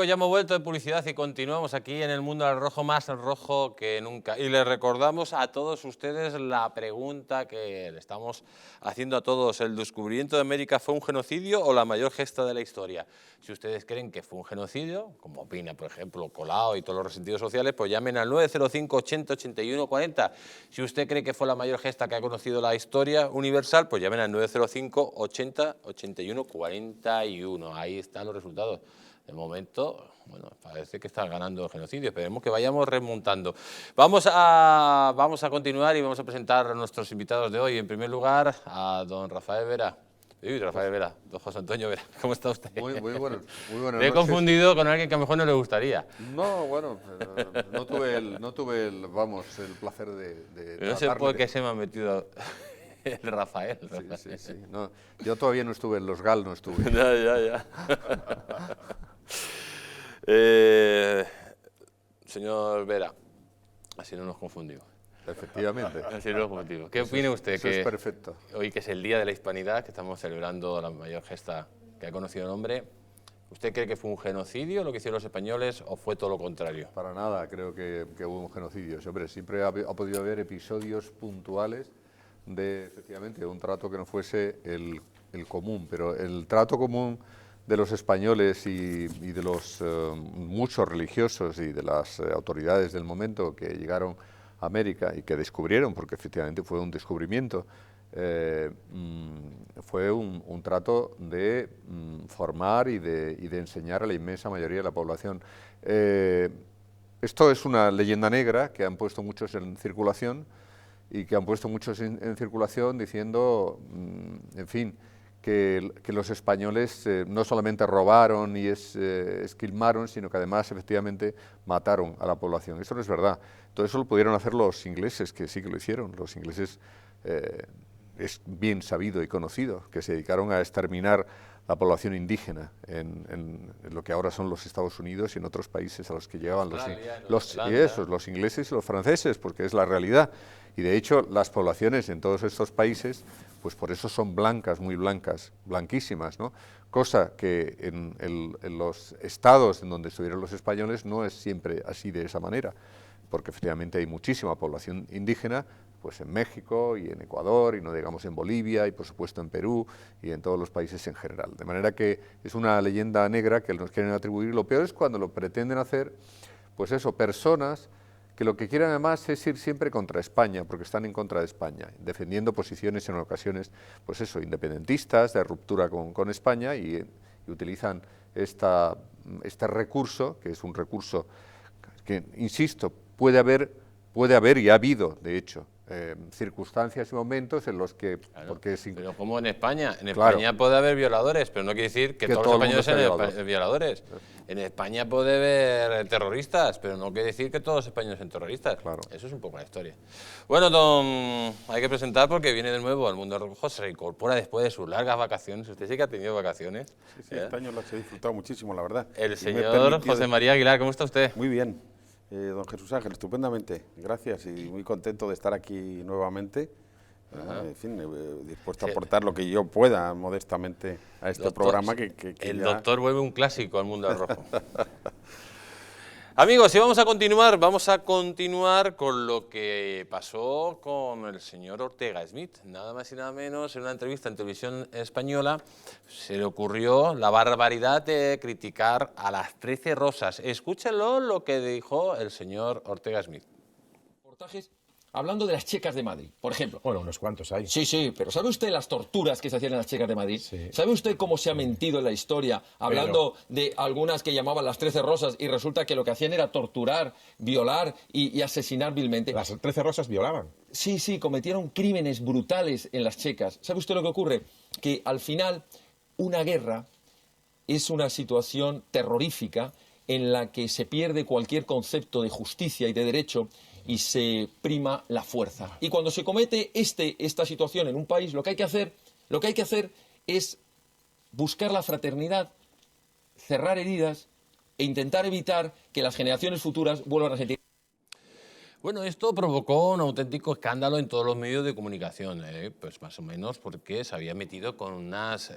amigos, ya hemos vuelto de publicidad y continuamos aquí en el mundo al rojo, más rojo que nunca. Y les recordamos a todos ustedes la pregunta que le estamos haciendo a todos. ¿El descubrimiento de América fue un genocidio o la mayor gesta de la historia? Si ustedes creen que fue un genocidio, como opina, por ejemplo, Colau y todos los resentidos sociales, pues llamen al 905 80 81 40. Si usted cree que fue la mayor gesta que ha conocido la historia universal, pues llamen al 905 80 81 41. Ahí están los resultados. De momento, bueno, parece que está ganando el genocidio. Esperemos que vayamos remontando. Vamos a continuar y vamos a presentar a nuestros invitados de hoy. En primer lugar, a don Rafael Vera. Rafael Vera, don José Antonio Vera. ¿Cómo está usted? Muy buenas Me he confundido con alguien que a lo mejor no le gustaría. No, bueno, no tuve el placer de no sé por qué se me ha metido el Rafael. Sí. No, yo todavía no estuve en los GAL, no estuve. Ya. Señor Vera, así no nos confundimos. Efectivamente. Así no nos confundimos. ¿Qué opina usted? Eso es perfecto. Hoy que es el Día de la Hispanidad, que estamos celebrando la mayor gesta que ha conocido el hombre, ¿usted cree que fue un genocidio lo que hicieron los españoles o fue todo lo contrario? Para nada, creo que hubo un genocidio. Hombre, siempre ha podido haber episodios puntuales de, efectivamente, un trato que no fuese el común, pero el trato común de los españoles y de los muchos religiosos y de las autoridades del momento que llegaron a América y que descubrieron, porque efectivamente fue un descubrimiento, fue un trato de formar y de enseñar a la inmensa mayoría de la población. Esto es una leyenda negra que han puesto muchos en circulación y que han puesto muchos en circulación diciendo, en fin, que los españoles no solamente robaron y esquilmaron, sino que además efectivamente mataron a la población. Eso no es verdad. Todo eso lo pudieron hacer los ingleses, que sí que lo hicieron. Los ingleses, es bien sabido y conocido, que se dedicaron a exterminar la población indígena en lo que ahora son los Estados Unidos y en otros países a los que llegaban los ingleses y los franceses, porque es la realidad. Y de hecho las poblaciones en todos estos países, pues por eso son blancas, muy blancas, blanquísimas, ¿no? Cosa que en los estados en donde estuvieron los españoles no es siempre así de esa manera, porque efectivamente hay muchísima población indígena, pues en México y en Ecuador, y no digamos en Bolivia, y por supuesto en Perú, y en todos los países en general. De manera que es una leyenda negra que nos quieren atribuir. Lo peor es cuando lo pretenden hacer, pues eso, personas que lo que quieren además es ir siempre contra España, porque están en contra de España, defendiendo posiciones en ocasiones, pues eso, independentistas, de ruptura con España, y utilizan este recurso, que es un recurso que, insisto, puede haber y ha habido, de hecho, circunstancias y momentos en los que... Claro, pero como en España puede haber violadores, pero no quiere decir que todos los españoles sean violadores. En España puede haber terroristas, pero no quiere decir que todos los españoles sean terroristas. Claro. Eso es un poco la historia. Bueno, hay que presentar porque viene de nuevo al mundo rojo, se reincorpora después de sus largas vacaciones. Usted sí que ha tenido vacaciones. Sí, este año las he disfrutado muchísimo, la verdad. El señor José María Aguilar, ¿cómo está usted? Muy bien. Don Jesús Ángel, estupendamente, gracias y muy contento de estar aquí nuevamente, en fin, dispuesto a aportar lo que yo pueda modestamente a este programa que el doctor vuelve un clásico al mundo al rojo. Amigos, y vamos a continuar con lo que pasó con el señor Ortega Smith. Nada más y nada menos, en una entrevista en televisión española se le ocurrió la barbaridad de criticar a las 13 rosas. Escúchenlo lo que dijo el señor Ortega Smith. Reportajes hablando de las checas de Madrid, por ejemplo. Bueno, unos cuantos hay. Sí, pero ¿sabe usted las torturas que se hacían en las checas de Madrid? Sí. ¿Sabe usted cómo se ha mentido en la historia hablando de algunas que llamaban las 13 rosas y resulta que lo que hacían era torturar, violar y asesinar vilmente? Las 13 rosas violaban. Sí, cometieron crímenes brutales en las checas. ¿Sabe usted lo que ocurre? Que al final una guerra es una situación terrorífica en la que se pierde cualquier concepto de justicia y de derecho y se prima la fuerza. Y cuando se comete esta situación en un país, lo que hay que hacer es buscar la fraternidad, cerrar heridas e intentar evitar que las generaciones futuras vuelvan a sentir. Bueno, esto provocó un auténtico escándalo en todos los medios de comunicación, pues más o menos porque se había metido con unas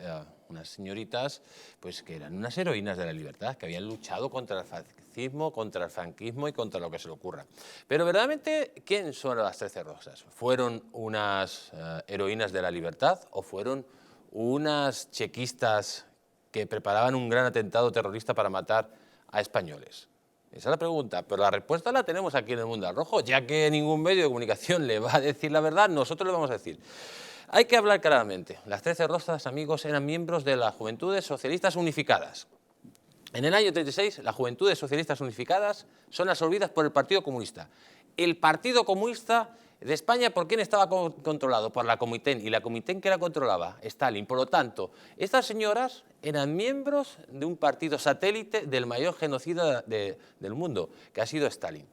señoritas pues que eran unas heroínas de la libertad, que habían luchado contra el fascismo, contra el franquismo y contra lo que se le ocurra. Pero verdaderamente, ¿quién son las 13 Rosas? ¿Fueron unas heroínas de la libertad o fueron unas chequistas que preparaban un gran atentado terrorista para matar a españoles? Esa es la pregunta, pero la respuesta la tenemos aquí en el Mundo al Rojo, ya que ningún medio de comunicación le va a decir la verdad, nosotros le vamos a decir. Hay que hablar claramente. Las 13 Rosas, amigos, eran miembros de las Juventudes Socialistas Unificadas. En el año 36, las Juventudes Socialistas Unificadas son absorbidas por el Partido Comunista. El Partido Comunista de España, ¿por quién estaba controlado? Por la Comitén. ¿Y la Comitén qué la controlaba? Stalin. Por lo tanto, estas señoras eran miembros de un partido satélite del mayor genocida del mundo, que ha sido Stalin.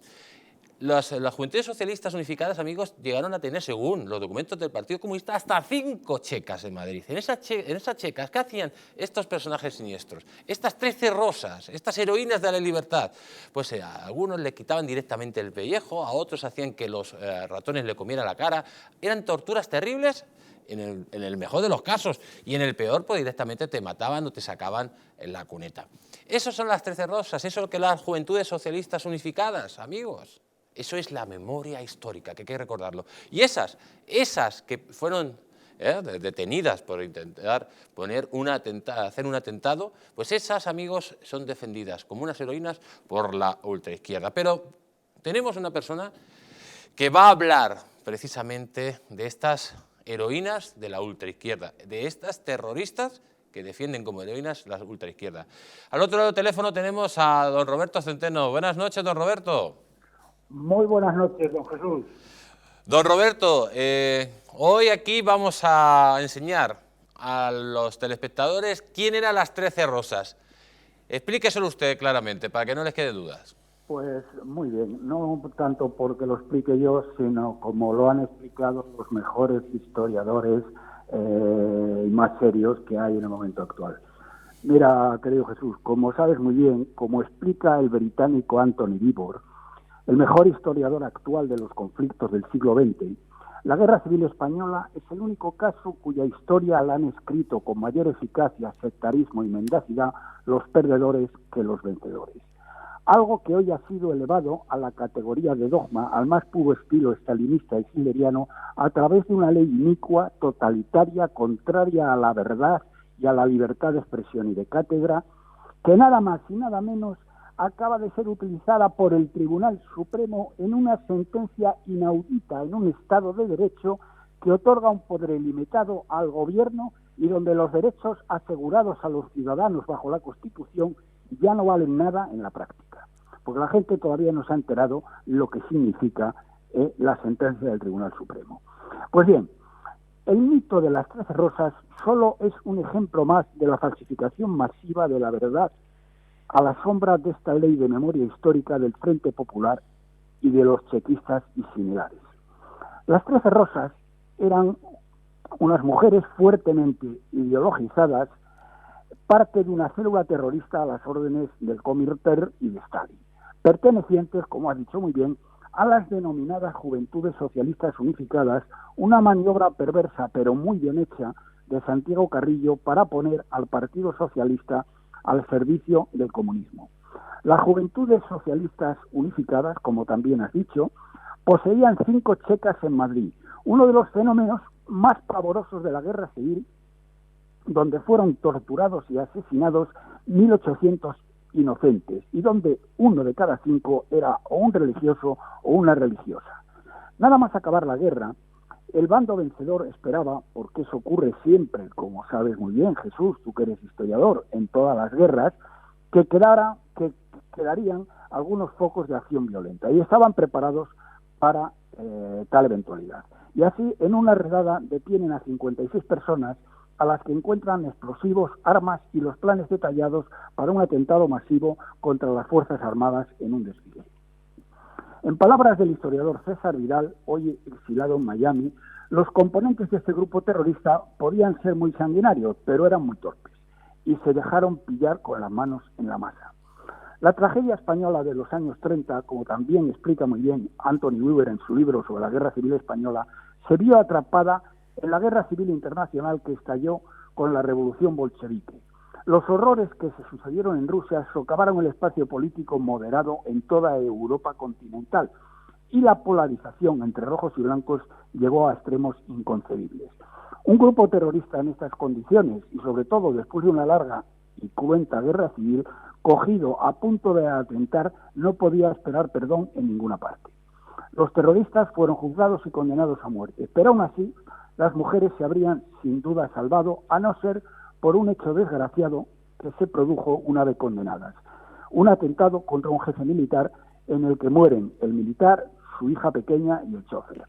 Las Juventudes Socialistas Unificadas, amigos, llegaron a tener, según los documentos del Partido Comunista, hasta 5 checas en Madrid. En esas checas, ¿qué hacían estos personajes siniestros? Estas 13 Rosas, estas heroínas de la libertad. Pues a algunos le quitaban directamente el pellejo, a otros hacían que los ratones le comieran la cara. Eran torturas terribles en el mejor de los casos, y en el peor, pues directamente te mataban o te sacaban en la cuneta. Esas son las 13 Rosas, eso es lo que las Juventudes Socialistas Unificadas, amigos. Eso es la memoria histórica, que hay que recordarlo. Y esas que fueron detenidas por intentar hacer un atentado, pues esas, amigos, son defendidas como unas heroínas por la ultraizquierda. Pero tenemos una persona que va a hablar precisamente de estas heroínas de la ultraizquierda, de estas terroristas que defienden como heroínas la ultraizquierda. Al otro lado del teléfono tenemos a don Roberto Centeno. Buenas noches, don Roberto. Muy buenas noches, don Jesús. Don Roberto, hoy aquí vamos a enseñar a los telespectadores quién eran las 13 Rosas. Explíqueselo usted claramente, para que no les quede dudas. Pues muy bien, no tanto porque lo explique yo, sino como lo han explicado los mejores historiadores y más serios que hay en el momento actual. Mira, querido Jesús, como sabes muy bien, como explica el británico Anthony Beevor, el mejor historiador actual de los conflictos del siglo XX, la Guerra Civil Española es el único caso cuya historia la han escrito con mayor eficacia, sectarismo y mendacidad los perdedores que los vencedores. Algo que hoy ha sido elevado a la categoría de dogma al más puro estilo stalinista y hitleriano a través de una ley inicua, totalitaria, contraria a la verdad y a la libertad de expresión y de cátedra, que nada más y nada menos acaba de ser utilizada por el Tribunal Supremo en una sentencia inaudita en un Estado de Derecho que otorga un poder ilimitado al gobierno y donde los derechos asegurados a los ciudadanos bajo la Constitución ya no valen nada en la práctica. Porque la gente todavía no se ha enterado lo que significa la sentencia del Tribunal Supremo. Pues bien, el mito de las 13 Rosas solo es un ejemplo más de la falsificación masiva de la verdad a la sombra de esta ley de memoria histórica del Frente Popular y de los chequistas y similares. Las 13 Rosas eran unas mujeres fuertemente ideologizadas, parte de una célula terrorista a las órdenes del Comintern y de Stalin, pertenecientes, como ha dicho muy bien, a las denominadas Juventudes Socialistas Unificadas, una maniobra perversa pero muy bien hecha de Santiago Carrillo para poner al Partido Socialista al servicio del comunismo. Las Juventudes Socialistas Unificadas, como también has dicho, poseían 5 checas en Madrid, uno de los fenómenos más pavorosos de la Guerra Civil, donde fueron torturados y asesinados 1.800 inocentes, y donde uno de cada 5 era o un religioso o una religiosa. Nada más acabar la guerra, el bando vencedor esperaba, porque eso ocurre siempre, como sabes muy bien, Jesús, tú que eres historiador, en todas las guerras, que quedarían algunos focos de acción violenta, y estaban preparados para tal eventualidad. Y así, en una redada, detienen a 56 personas a las que encuentran explosivos, armas y los planes detallados para un atentado masivo contra las Fuerzas Armadas en un desfile. En palabras del historiador César Vidal, hoy exilado en Miami, los componentes de este grupo terrorista podían ser muy sanguinarios, pero eran muy torpes, y se dejaron pillar con las manos en la masa. La tragedia española de los años 30, como también explica muy bien Anthony Weaver en su libro sobre la Guerra Civil Española, se vio atrapada en la Guerra Civil Internacional que estalló con la Revolución Bolchevique. Los horrores que se sucedieron en Rusia socavaron el espacio político moderado en toda Europa continental y la polarización entre rojos y blancos llegó a extremos inconcebibles. Un grupo terrorista en estas condiciones, y sobre todo después de una larga y cruenta guerra civil, cogido a punto de atentar, no podía esperar perdón en ninguna parte. Los terroristas fueron juzgados y condenados a muerte, pero aún así las mujeres se habrían sin duda salvado, a no ser por un hecho desgraciado que se produjo una vez condenadas. Un atentado contra un jefe militar en el que mueren el militar, su hija pequeña y el chofer.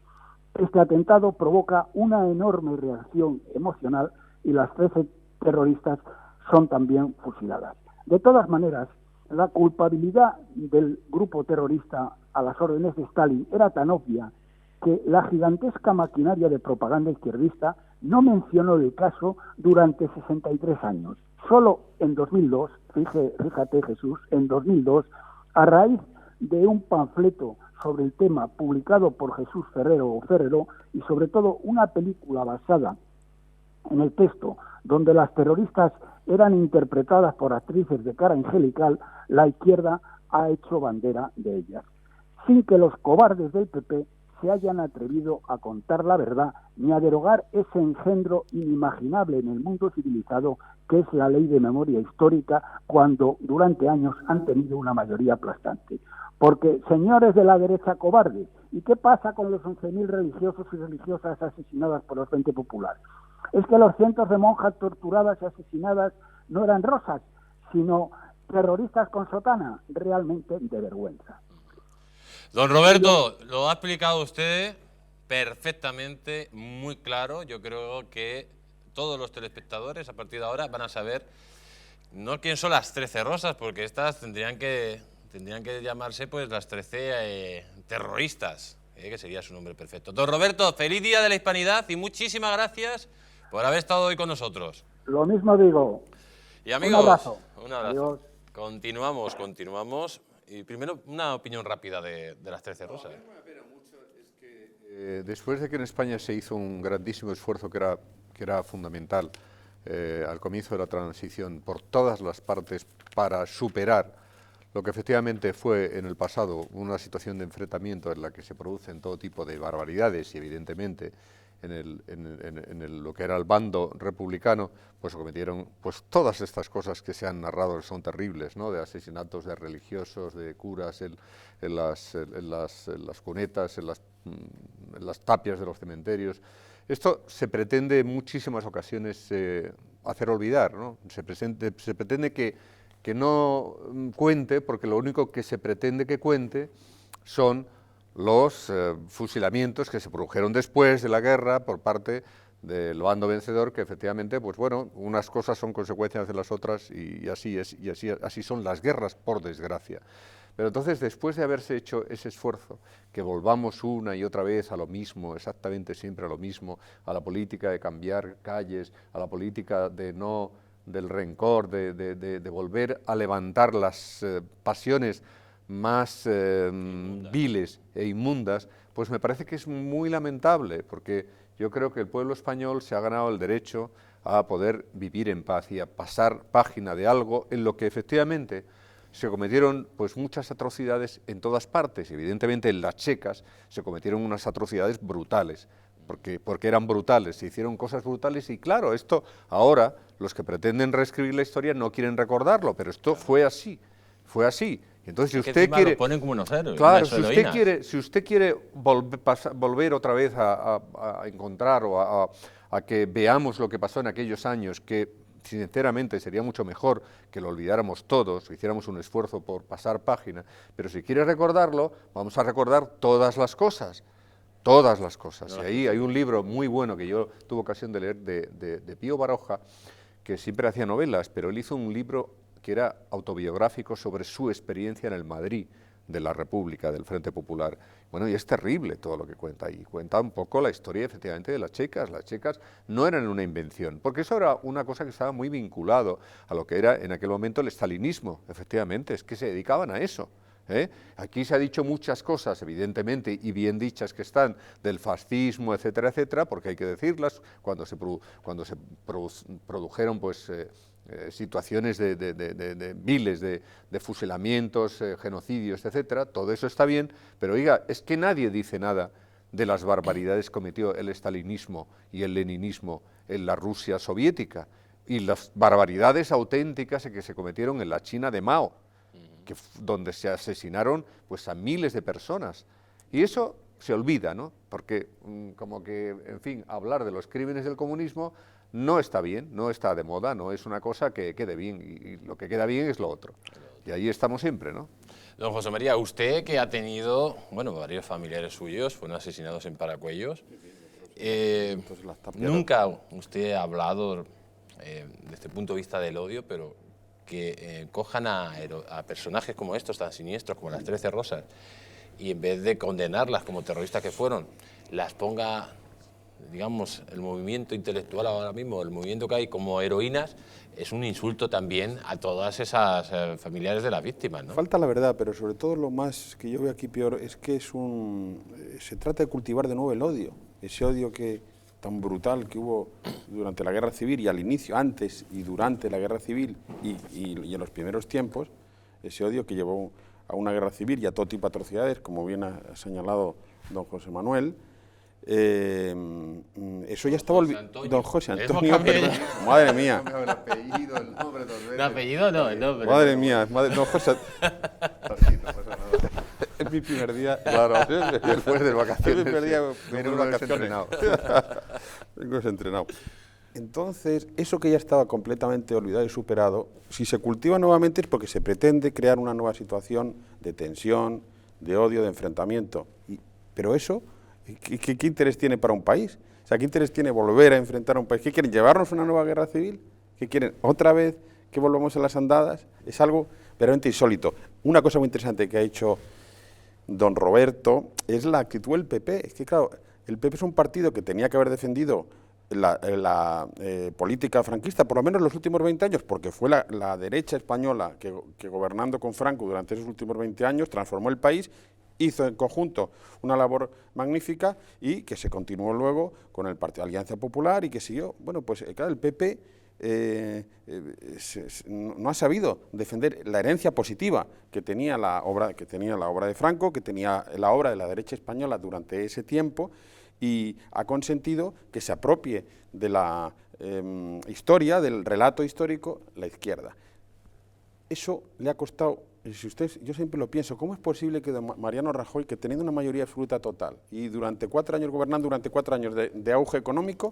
Este atentado provoca una enorme reacción emocional y las 13 terroristas son también fusiladas. De todas maneras, la culpabilidad del grupo terrorista a las órdenes de Stalin era tan obvia que la gigantesca maquinaria de propaganda izquierdista no mencionó el caso durante 63 años. Solo en 2002, fíjate Jesús, en 2002, a raíz de un panfleto sobre el tema publicado por Jesús Ferrero y sobre todo una película basada en el texto donde las terroristas eran interpretadas por actrices de cara angelical, la izquierda ha hecho bandera de ellas, sin que los cobardes del PP se hayan atrevido a contar la verdad ni a derogar ese engendro inimaginable en el mundo civilizado que es la ley de memoria histórica, cuando durante años han tenido una mayoría aplastante. Porque, señores de la derecha cobarde, ¿y qué pasa con los 11.000 religiosos y religiosas asesinadas por el Frente Popular? Es que los cientos de monjas torturadas y asesinadas no eran rosas, sino terroristas con sotana, realmente de vergüenza. Don Roberto, lo ha explicado usted perfectamente, muy claro. Yo creo que todos los telespectadores a partir de ahora van a saber no quién son las 13 rosas, porque estas tendrían que llamarse pues las 13 terroristas, que sería su nombre perfecto. Don Roberto, feliz Día de la Hispanidad y muchísimas gracias por haber estado hoy con nosotros. Lo mismo digo. Y amigos, un abrazo. Adiós. Continuamos. Y primero, una opinión rápida de las 13 rosas. Después de que en España se hizo un grandísimo esfuerzo que era fundamental al comienzo de la transición por todas las partes para superar lo que efectivamente fue en el pasado una situación de enfrentamiento en la que se producen todo tipo de barbaridades y evidentemente en lo que era el bando republicano, pues se cometieron pues todas estas cosas que se han narrado, que son terribles, ¿no? De asesinatos de religiosos, de curas en las cunetas, en las tapias de los cementerios. Esto se pretende en muchísimas ocasiones hacer olvidar, ¿no? Se pretende que no cuente, porque lo único que se pretende que cuente son los fusilamientos que se produjeron después de la guerra por parte del bando vencedor, que efectivamente, pues bueno, unas cosas son consecuencias de las otras y así son las guerras, por desgracia. Pero entonces, después de haberse hecho ese esfuerzo, que volvamos una y otra vez a lo mismo, exactamente siempre a lo mismo, a la política de cambiar calles, a la política del rencor, de volver a levantar las pasiones más viles e inmundas, pues me parece que es muy lamentable, porque yo creo que el pueblo español se ha ganado el derecho a poder vivir en paz y a pasar página de algo en lo que efectivamente se cometieron pues muchas atrocidades en todas partes. Evidentemente en las checas se cometieron unas atrocidades brutales, porque eran brutales, se hicieron cosas brutales y claro, esto ahora los que pretenden reescribir la historia no quieren recordarlo, pero esto fue así. Y entonces, si usted quiere, lo ponen como unos héroes, claro, unas si usted quiere volver otra vez a encontrar o a que veamos lo que pasó en aquellos años, que sinceramente sería mucho mejor que lo olvidáramos todos, hiciéramos un esfuerzo por pasar página, pero si quiere recordarlo, vamos a recordar todas las cosas. Y ahí hay un libro muy bueno que yo tuve ocasión de leer de Pío Baroja, que siempre hacía novelas, pero él hizo un libro que era autobiográfico sobre su experiencia en el Madrid de la República, del Frente Popular. Bueno, y es terrible todo lo que cuenta, y cuenta un poco la historia efectivamente de las checas. Las checas no eran una invención, porque eso era una cosa que estaba muy vinculado a lo que era en aquel momento el estalinismo, efectivamente, es que se dedicaban a eso. Aquí se ha dicho muchas cosas, evidentemente, y bien dichas que están, del fascismo, etcétera, etcétera, porque hay que decirlas, cuando se produjeron pues, situaciones de miles de fusilamientos, genocidios, etcétera, todo eso está bien, pero oiga, es que nadie dice nada de las barbaridades que cometió el estalinismo y el leninismo en la Rusia soviética, y las barbaridades auténticas que se cometieron en la China de Mao, donde se asesinaron pues a miles de personas, y eso se olvida, ¿no? Porque como que, en fin, hablar de los crímenes del comunismo no está bien, no está de moda, no es una cosa que quede bien, y lo que queda bien es lo otro, y ahí estamos siempre, ¿no? Don José María, usted que ha tenido, bueno, varios familiares suyos fueron asesinados en Paracuellos, nunca usted ha hablado desde el punto de vista del odio, pero que cojan a personajes como estos, tan siniestros como las 13 Rosas, y en vez de condenarlas como terroristas que fueron, las ponga, digamos, el movimiento intelectual ahora mismo, el movimiento que hay como heroínas, es un insulto también a todas esas familiares de las víctimas, ¿no? Falta la verdad, pero sobre todo lo más que yo veo aquí peor es que se trata de cultivar de nuevo el odio, ese odio tan brutal que hubo durante la Guerra Civil y al inicio, antes y durante la Guerra Civil y en los primeros tiempos, ese odio que llevó a una guerra civil y a todo tipo de atrocidades, como bien ha señalado don José Manuel. Eso ya estaba olvidado. Don José Antonio, perdón. Madre mía. El apellido, el nombre, El apellido no, el nombre. Madre mía, don José. Es mi primer día. Claro, después de vacaciones. Es mi primer día, Menudo vacaciones. Vengo desentrenado. Entonces, eso que ya estaba completamente olvidado y superado, si se cultiva nuevamente es porque se pretende crear una nueva situación de tensión, de odio, de enfrentamiento. Pero eso, ¿qué interés tiene para un país? O sea, ¿qué interés tiene volver a enfrentar a un país? ¿Qué quieren, llevarnos a una nueva guerra civil? ¿Qué quieren, otra vez que volvamos a las andadas? Es algo verdaderamente insólito. Una cosa muy interesante que ha hecho don Roberto es la actitud del PP. Es que, claro, el PP es un partido que tenía que haber defendido la política franquista, por lo menos los últimos 20 años, porque fue la derecha española que gobernando con Franco durante esos últimos 20 años transformó el país, hizo en conjunto una labor magnífica y que se continuó luego con el Partido Alianza Popular y que siguió. Bueno, pues claro, el PP no ha sabido defender la herencia positiva que tenía la obra de Franco, que tenía la obra de la derecha española durante ese tiempo, y ha consentido que se apropie de la historia, del relato histórico, la izquierda. Eso le ha costado, yo siempre lo pienso, ¿cómo es posible que Mariano Rajoy, que teniendo una mayoría absoluta total y durante 4 años gobernando, durante 4 años de auge económico,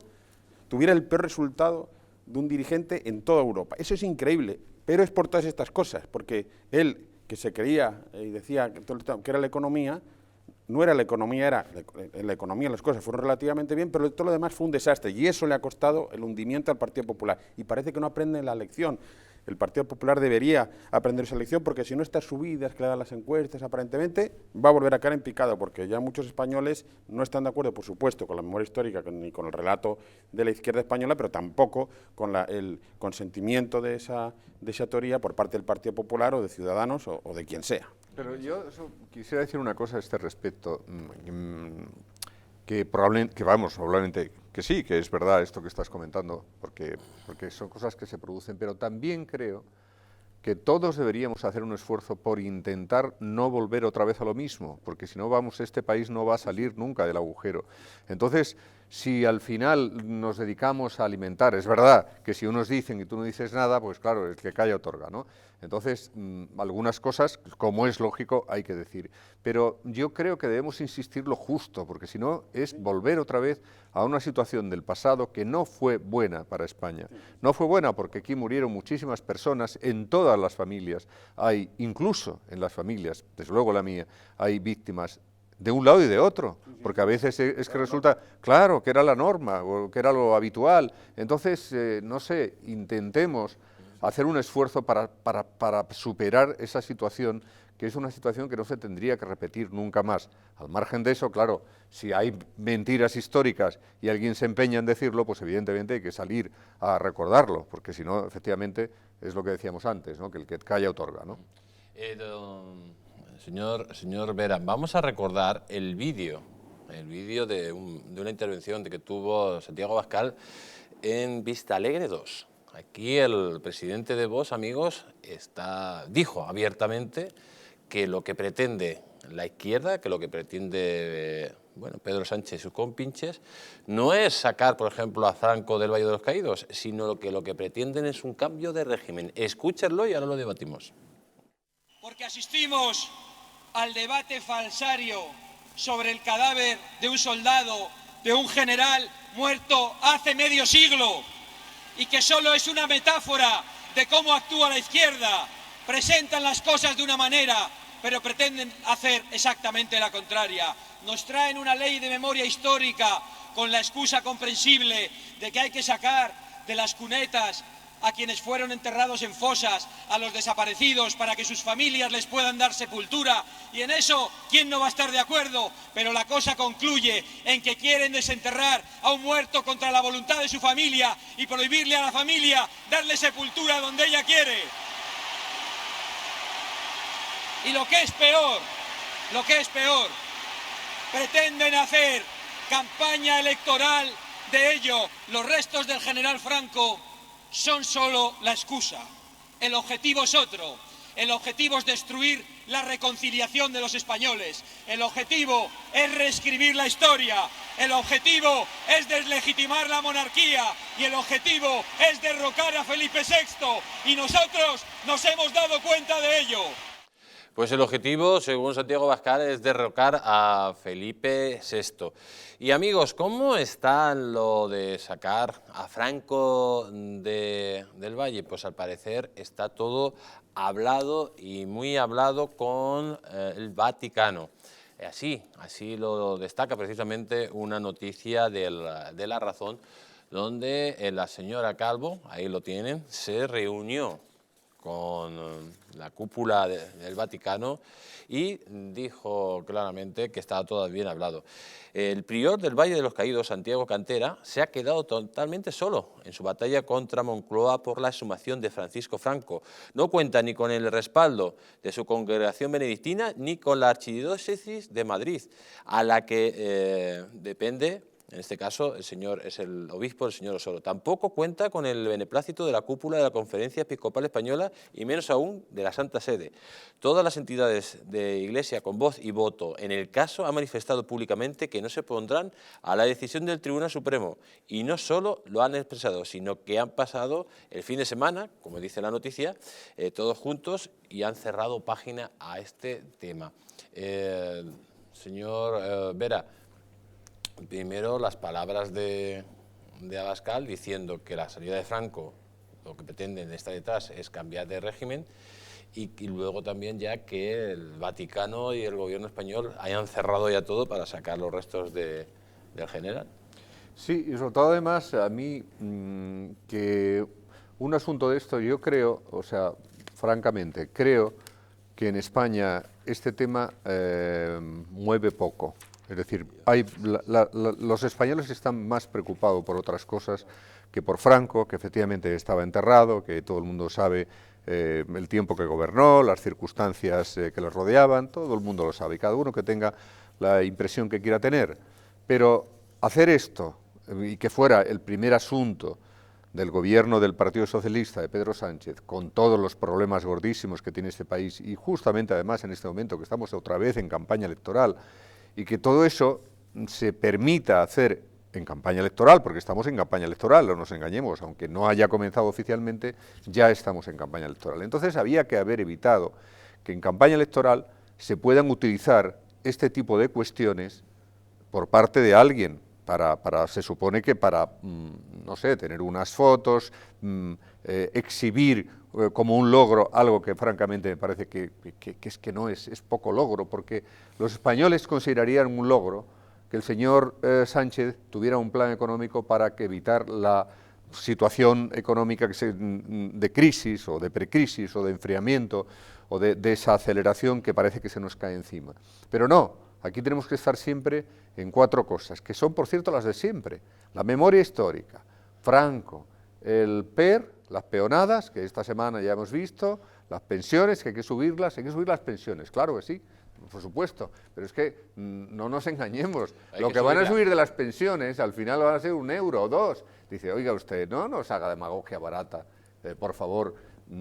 tuviera el peor resultado de un dirigente en toda Europa? Eso es increíble, pero es por todas estas cosas, porque él, que se creía y decía que era la economía, no era la economía, en la economía las cosas fueron relativamente bien, pero todo lo demás fue un desastre, y eso le ha costado el hundimiento al Partido Popular, y parece que no aprende la lección. El Partido Popular debería aprender esa lección, porque si no, estas subidas que le dan las encuestas, aparentemente, va a volver a caer en picado, porque ya muchos españoles no están de acuerdo, por supuesto, con la memoria histórica, ni con el relato de la izquierda española, pero tampoco con el consentimiento de esa teoría por parte del Partido Popular o de Ciudadanos o de quien sea. Pero yo quisiera decir una cosa a este respecto, que probablemente que sí, que es verdad esto que estás comentando, porque son cosas que se producen, pero también creo que todos deberíamos hacer un esfuerzo por intentar no volver otra vez a lo mismo, porque si no este país no va a salir nunca del agujero. Entonces, si al final nos dedicamos a alimentar, es verdad que si unos dicen y tú no dices nada, pues claro, el que calla otorga, ¿no? Entonces, algunas cosas, como es lógico, hay que decir. Pero yo creo que debemos insistir lo justo, porque si no es volver otra vez a una situación del pasado que no fue buena para España. No fue buena porque aquí murieron muchísimas personas en todas las familias. Incluso en las familias, desde luego la mía, hay víctimas de un lado y de otro, porque a veces es que resulta, claro, que era la norma o que era lo habitual. Entonces, no sé, intentemos hacer un esfuerzo para superar esa situación que es una situación que no se tendría que repetir nunca más. Al margen de eso, claro, si hay mentiras históricas y alguien se empeña en decirlo, pues evidentemente hay que salir a recordarlo, porque si no, efectivamente, es lo que decíamos antes, ¿no? Que el que calla otorga, ¿no? Señor Vera, vamos a recordar el vídeo de una intervención que tuvo Santiago Abascal en Vista Alegre 2. Aquí el presidente de Vox, amigos, dijo abiertamente que lo que pretende la izquierda, que lo que pretende Pedro Sánchez y sus compinches, no es sacar, por ejemplo, a Franco del Valle de los Caídos, sino que lo que pretenden es un cambio de régimen. Escúchenlo y ahora lo debatimos. Porque asistimos al debate falsario sobre el cadáver de un soldado, de un general muerto hace medio siglo, y que solo es una metáfora de cómo actúa la izquierda. Presentan las cosas de una manera, pero pretenden hacer exactamente la contraria. Nos traen una ley de memoria histórica con la excusa comprensible de que hay que sacar de las cunetas a quienes fueron enterrados en fosas, a los desaparecidos, para que sus familias les puedan dar sepultura. Y en eso, ¿quién no va a estar de acuerdo? Pero la cosa concluye en que quieren desenterrar a un muerto contra la voluntad de su familia y prohibirle a la familia darle sepultura donde ella quiere. Y lo que es peor, pretenden hacer campaña electoral de ello. Los restos del general Franco son solo la excusa. El objetivo es otro. El objetivo es destruir la reconciliación de los españoles. El objetivo es reescribir la historia. El objetivo es deslegitimar la monarquía. Y el objetivo es derrocar a Felipe VI. Y nosotros nos hemos dado cuenta de ello. Pues el objetivo, según Santiago Abascal, es derrocar a Felipe VI. Y amigos, ¿cómo está lo de sacar a Franco del Valle? Pues al parecer está todo hablado y muy hablado con el Vaticano. Así lo destaca precisamente una noticia de La Razón, donde la señora Calvo, ahí lo tienen, se reunió con la cúpula del Vaticano y dijo claramente que estaba todo bien hablado. El prior del Valle de los Caídos, Santiago Cantera, se ha quedado totalmente solo en su batalla contra Moncloa por la exhumación de Francisco Franco. No cuenta ni con el respaldo de su congregación benedictina ni con la Archidiócesis de Madrid, a la que depende. En este caso, es el obispo, el señor Osoro. Tampoco cuenta con el beneplácito de la cúpula de la Conferencia Episcopal Española y menos aún de la Santa Sede. Todas las entidades de Iglesia con voz y voto en el caso han manifestado públicamente que no se pondrán a la decisión del Tribunal Supremo. Y no solo lo han expresado, sino que han pasado el fin de semana, como dice la noticia, todos juntos y han cerrado página a este tema. Señor Vera, primero las palabras de Abascal diciendo que la salida de Franco, lo que pretenden estar detrás es cambiar de régimen y luego también ya que el Vaticano y el gobierno español hayan cerrado ya todo para sacar los restos del general. Sí, y sobre todo además a mí que un asunto de esto yo creo, o sea, francamente, creo que en España este tema mueve poco. Es decir, los españoles están más preocupados por otras cosas que por Franco, que efectivamente estaba enterrado, que todo el mundo sabe el tiempo que gobernó, las circunstancias que le rodeaban, todo el mundo lo sabe, y cada uno que tenga la impresión que quiera tener. Pero hacer esto, y que fuera el primer asunto del gobierno del Partido Socialista de Pedro Sánchez, con todos los problemas gordísimos que tiene este país, y justamente además en este momento que estamos otra vez en campaña electoral, y que todo eso se permita hacer en campaña electoral, porque estamos en campaña electoral, no nos engañemos, aunque no haya comenzado oficialmente, ya estamos en campaña electoral. Entonces había que haber evitado que en campaña electoral se puedan utilizar este tipo de cuestiones por parte de alguien, se supone que para, no sé, tener unas fotos, exhibir como un logro algo que francamente me parece que es poco logro, porque los españoles considerarían un logro que el señor Sánchez tuviera un plan económico para evitar la situación económica de crisis o de precrisis o de enfriamiento o de esa aceleración que parece que se nos cae encima. Pero no, aquí tenemos que estar siempre en 4 cosas, que son, por cierto, las de siempre. La memoria histórica, Franco, el PER, las peonadas, que esta semana ya hemos visto, las pensiones, que hay que subir las pensiones, claro que sí, por supuesto, pero es que no nos engañemos, lo que van a subir de las pensiones al final van a ser 1 euro o 2. Dice, oiga usted, no nos haga demagogia barata, por favor.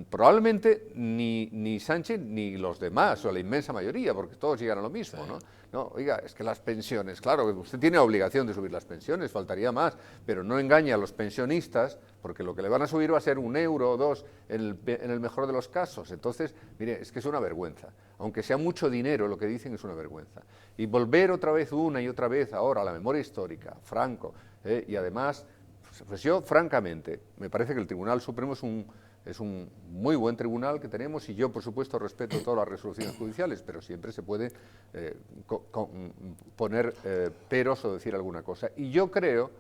Probablemente ni Sánchez ni los demás, o la inmensa mayoría, porque todos llegan a lo mismo, ¿no? No, oiga, es que las pensiones, claro, usted tiene obligación de subir las pensiones, faltaría más, pero no engañe a los pensionistas, porque lo que le van a subir va a ser 1 euro o 2 en el mejor de los casos. Entonces, mire, es que es una vergüenza. Aunque sea mucho dinero, lo que dicen es una vergüenza. Y volver otra vez, una y otra vez, ahora a la memoria histórica, Franco, y además, pues yo, francamente, me parece que el Tribunal Supremo es un muy buen tribunal que tenemos, y yo, por supuesto, respeto todas las resoluciones judiciales, pero siempre se puede poner peros o decir alguna cosa. Y yo creo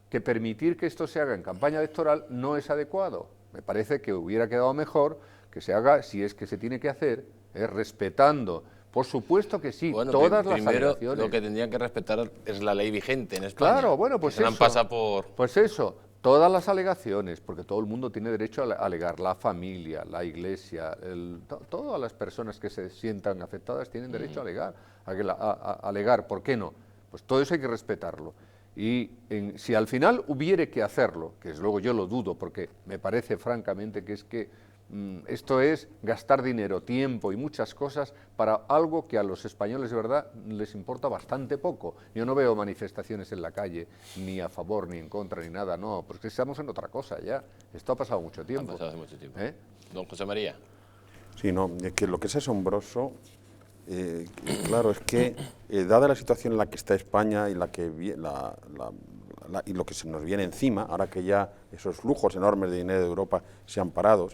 que permitir que esto se haga en campaña electoral no es adecuado. Me parece que hubiera quedado mejor que se haga, si es que se tiene que hacer, respetando, por supuesto que sí, bueno, todas las primero, alegaciones. lo que tendrían que respetar es la ley vigente en España. Claro, bueno, pues se eso. han pasado por... Pues eso, todas las alegaciones, porque todo el mundo tiene derecho a alegar, la familia, la iglesia, todas las personas que se sientan afectadas tienen derecho a alegar, a alegar, ¿por qué no? Pues todo eso hay que respetarlo. Y si al final hubiere que hacerlo, que desde luego yo lo dudo, porque me parece francamente que es que esto es gastar dinero, tiempo y muchas cosas para algo que a los españoles de verdad les importa bastante poco. Yo no veo manifestaciones en la calle, ni a favor, ni en contra, ni nada, no, porque estamos en otra cosa ya. Esto ha pasado mucho tiempo. Ha pasado hace mucho tiempo. Don José María. Sí, no, es que lo que es asombroso, claro, es que dada la situación en la que está España y y lo que se nos viene encima, ahora que ya esos flujos enormes de dinero de Europa se han parado,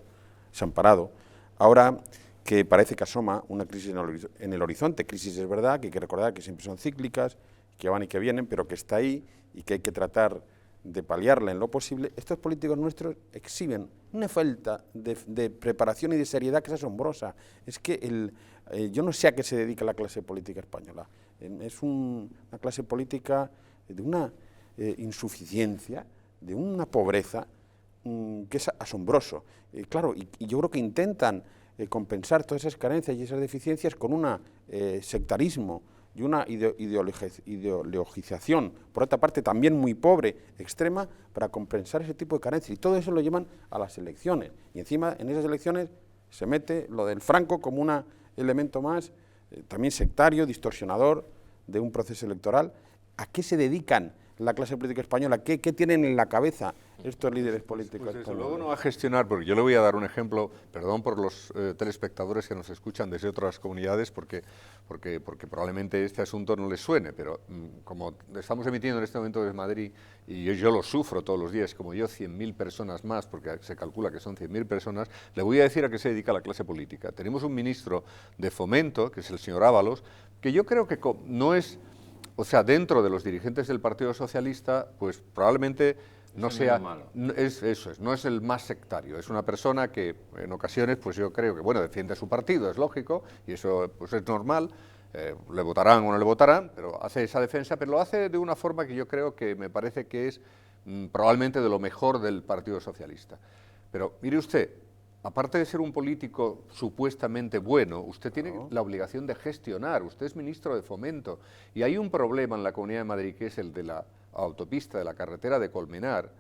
ahora que parece que asoma una crisis en el horizonte. Crisis es verdad, que hay que recordar que siempre son cíclicas, que van y que vienen, pero que está ahí y que hay que tratar de paliarla en lo posible. Estos políticos nuestros exhiben una falta de preparación y de seriedad que es asombrosa. Es que yo no sé a qué se dedica la clase política española. Es una clase política de una insuficiencia, de una pobreza, que es asombroso. Claro, y yo creo que intentan compensar todas esas carencias y esas deficiencias con un sectarismo y una ideologización, por otra parte también muy pobre, extrema, para compensar ese tipo de carencias. Y todo eso lo llevan a las elecciones. Y encima en esas elecciones se mete lo del Franco como un elemento más, también sectario, distorsionador de un proceso electoral. ¿A qué se dedican la clase política española? ¿Qué tienen en la cabeza estos líderes políticos pues desde españoles? luego no va a gestionar, porque yo le voy a dar un ejemplo, perdón por los telespectadores que nos escuchan desde otras comunidades, porque probablemente este asunto no les suene, pero como estamos emitiendo en este momento desde Madrid, y yo lo sufro todos los días, como yo, 100.000 personas más, porque se calcula que son 100.000 personas, le voy a decir a qué se dedica la clase política. Tenemos un ministro de Fomento, que es el señor Ábalos, que yo creo que no es... O sea, dentro de los dirigentes del Partido Socialista, pues probablemente no sea... no es el más sectario. Es una persona que en ocasiones, pues yo creo que, bueno, defiende a su partido, es lógico, y eso pues es normal, le votarán o no le votarán, pero hace esa defensa, pero lo hace de una forma que yo creo que me parece que es probablemente de lo mejor del Partido Socialista. Pero mire usted, aparte de ser un político supuestamente bueno, usted tiene la obligación de gestionar, usted es ministro de Fomento, y hay un problema en la Comunidad de Madrid, que es el de la autopista, de la carretera de Colmenar,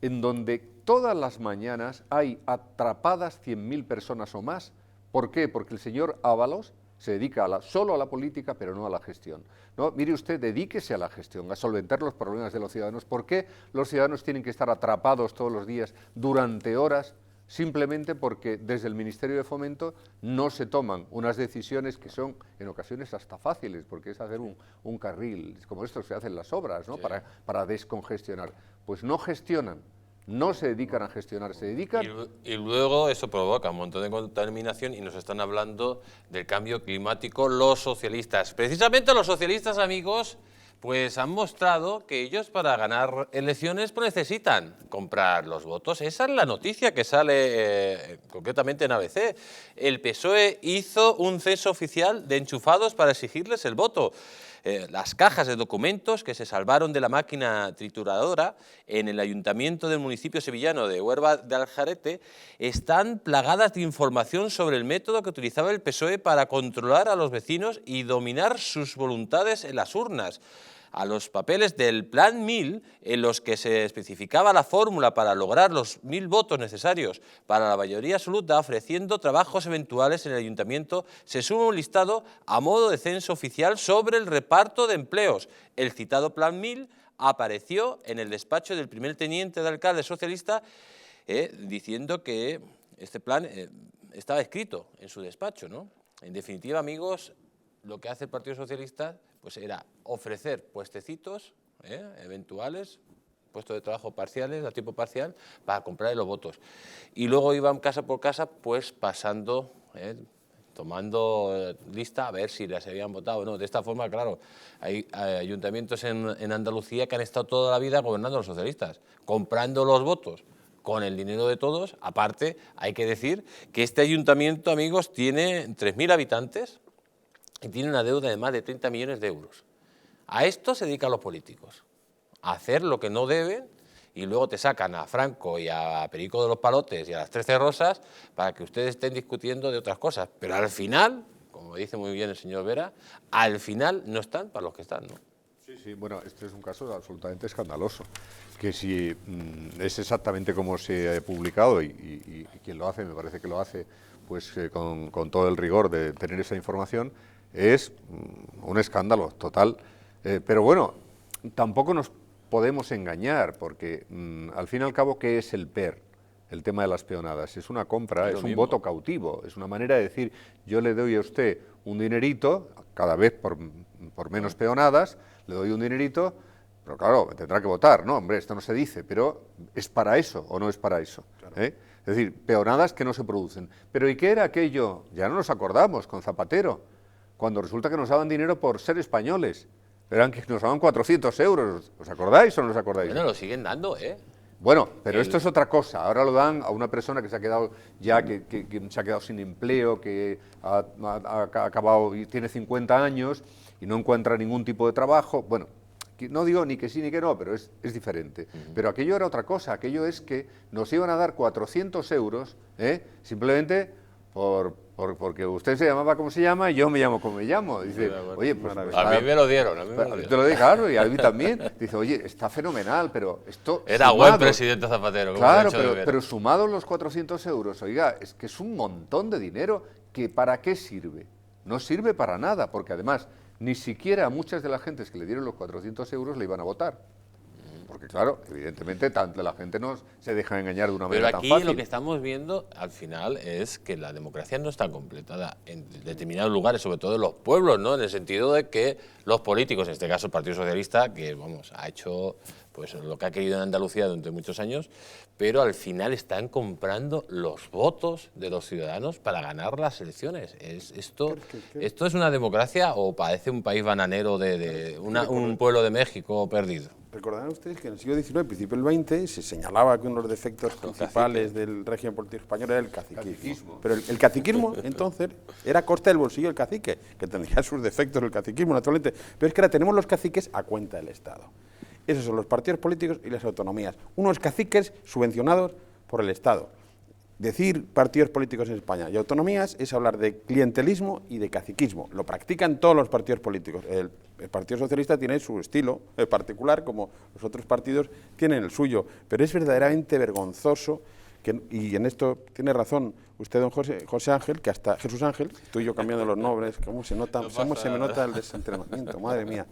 en donde todas las mañanas hay atrapadas 100.000 personas o más. ¿Por qué? Porque el señor Ábalos se dedica solo a la política, pero no a la gestión. No, mire usted, dedíquese a la gestión, a solventar los problemas de los ciudadanos. ¿Por qué los ciudadanos tienen que estar atrapados todos los días durante horas? Simplemente porque desde el Ministerio de Fomento no se toman unas decisiones que son en ocasiones hasta fáciles, porque es hacer un carril, como esto se hace en las obras, ¿no? Sí. Para descongestionar. Pues no gestionan, no se dedican a gestionar, se dedican... Y luego eso provoca un montón de contaminación y nos están hablando del cambio climático los socialistas. Precisamente los socialistas, amigos, Pues han mostrado que ellos para ganar elecciones pues necesitan comprar los votos. Esa es la noticia que sale concretamente en ABC. El PSOE hizo un censo oficial de enchufados para exigirles el voto. Las cajas de documentos que se salvaron de la máquina trituradora en el ayuntamiento del municipio sevillano de Huerva de Aljarete están plagadas de información sobre el método que utilizaba el PSOE para controlar a los vecinos y dominar sus voluntades en las urnas. A los papeles del Plan 1000, en los que se especificaba la fórmula para lograr los 1000 votos necesarios para la mayoría absoluta, ofreciendo trabajos eventuales en el ayuntamiento, se suma un listado a modo de censo oficial sobre el reparto de empleos. El citado Plan 1000 apareció en el despacho del primer teniente de alcalde socialista diciendo que este plan estaba escrito en su despacho, ¿no? En definitiva, amigos, lo que hace el Partido Socialista pues era ofrecer puestecitos eventuales, puestos de trabajo parciales, a tiempo parcial, para comprar los votos. Y luego iban casa por casa, pues pasando, tomando lista a ver si las habían votado o no. De esta forma, claro, hay ayuntamientos en Andalucía que han estado toda la vida gobernando los socialistas, comprando los votos con el dinero de todos. Aparte, hay que decir que este ayuntamiento, amigos, tiene 3.000 habitantes, y tiene una deuda de más de 30 millones de euros. A esto se dedican los políticos, a hacer lo que no deben, y luego te sacan a Franco y a Perico de los Palotes y a las 13 Rosas para que ustedes estén discutiendo de otras cosas. Pero al final, como dice muy bien el señor Vera, al final no están para los que están, ¿no? Sí, sí, bueno, este es un caso absolutamente escandaloso, que si es exactamente como se ha publicado y quien lo hace, me parece que lo hace pues con todo el rigor de tener esa información, es un escándalo total. Pero bueno, tampoco nos podemos engañar, porque al fin y al cabo, ¿qué es el PER? El tema de las peonadas. Es una compra, es un voto cautivo, es una manera de decir, yo le doy a usted un dinerito, cada vez por menos peonadas, le doy un dinerito, pero claro, tendrá que votar, ¿no? Hombre, esto no se dice, pero ¿es para eso o no es para eso? Claro. Es decir, peonadas que no se producen. Pero ¿y qué era aquello? Ya no nos acordamos con Zapatero, cuando resulta que nos daban dinero por ser españoles. Eran que nos daban 400 euros. ¿Os acordáis o no os acordáis? Bueno, lo siguen dando, ¿eh? Bueno, pero esto es otra cosa. Ahora lo dan a una persona que se ha quedado ya, que se ha quedado sin empleo, que ha acabado y tiene 50 años y no encuentra ningún tipo de trabajo. Bueno, no digo ni que sí ni que no, pero es diferente. Pero aquello era otra cosa. Aquello es que nos iban a dar 400 euros, simplemente porque usted se llamaba como se llama y yo me llamo como me llamo. Dice, oye, pues a mí me lo dieron. Te lo dije, claro, y a mí también. Dice, oye, está fenomenal, pero esto... Era sumado, buen presidente Zapatero. Claro, pero sumados los 400 euros, oiga, es que es un montón de dinero que ¿para qué sirve? No sirve para nada, porque además ni siquiera muchas de las gentes que le dieron los 400 euros le iban a votar. Porque claro, evidentemente la gente no se deja engañar de una manera tan fácil. Pero aquí lo que estamos viendo al final es que la democracia no está completada en determinados lugares, sobre todo en los pueblos, ¿no? En el sentido de que los políticos, en este caso el Partido Socialista, que vamos, ha hecho pues lo que ha querido en Andalucía durante muchos años, pero al final están comprando los votos de los ciudadanos para ganar las elecciones. ¿Esto es una democracia o parece un país bananero de un pueblo de México perdido? Recordarán ustedes que en el siglo XIX, principio del XX, se señalaba que uno de los defectos principales del régimen político español era el caciquismo. Pero el caciquismo, entonces, era a costa del bolsillo del cacique, que tendría sus defectos el caciquismo, naturalmente. Pero es que ahora tenemos los caciques a cuenta del Estado. Esos son los partidos políticos y las autonomías. Unos caciques subvencionados por el Estado. Decir partidos políticos en España y autonomías es hablar de clientelismo y de caciquismo. Lo practican todos los partidos políticos. El Partido Socialista tiene su estilo particular, como los otros partidos tienen el suyo. Pero es verdaderamente vergonzoso, y en esto tiene razón usted, don José Ángel, que hasta Jesús Ángel, tú y yo cambiando los nombres, cómo se me nota el desentrenamiento, madre mía.